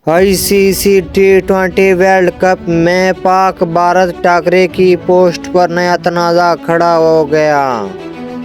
ICC T20 world cup में पाक भारत टाकरे की post पर नया तनाज़ा खड़ा हो गया।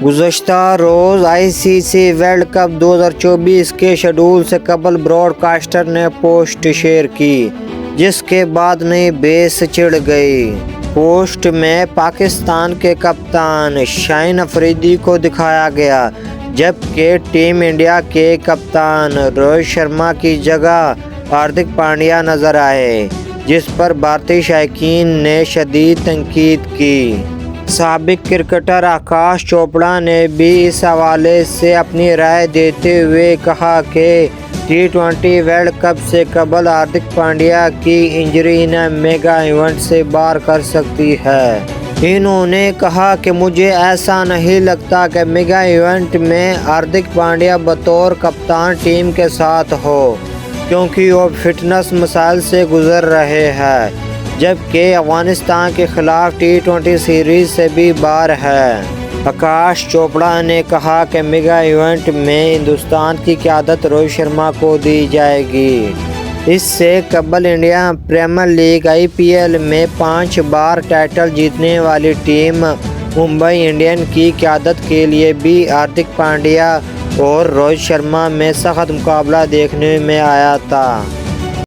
गुज़श्ता रोज़ ICC वर्ल्ड कप 2024 के शेड्यूल से कबल ब्रॉडकास्टर ने पोस्ट शेयर की, जिसके बाद नई बेस चिढ़ गई। पोस्ट में पाकिस्तान के कप्तान शाहिन अफरीदी को दिखाया गया, जबकि टीम इंडिया के कप्तान रोहित शर्मा की जगह हार्दिक पांड्या नजर आए, जिस पर भारतीय शायकीन ने शदीद तनकीद की। साबिक क्रिकेटर आकाश चोपड़ा ने भी इस हवाले से अपनी राय देते हुए कहा कि T20 वर्ल्ड कप से कबल हार्दिक पांड्या की इंजरी इन्हें मेगा इवेंट से बाहर कर सकती है। इन्होंने कहा कि मुझे ऐसा नहीं लगता कि मेगा इवेंट में हार्दिक पांड्या बतौर कप्तान टीम के साथ हो, क्योंकि वो फिटनेस मसाइल से गुजर रहे हैं, जबकि अफगानिस्तान के खिलाफ T20 सीरीज से भी बाहर है। आकाश चोपड़ा ने कहा कि मेगा इवेंट में हिंदुस्तान की क़यादत रोहित शर्मा को दी जाएगी। इससे कबल इंडिया प्रीमियर लीग IPL में 5 बार टाइटल जीतने वाली टीम मुंबई इंडियंस की क़यादत के लिए भी हार्दिक पांड्या और रोहित शर्मा में सख्त मुकाबला देखने में आया था।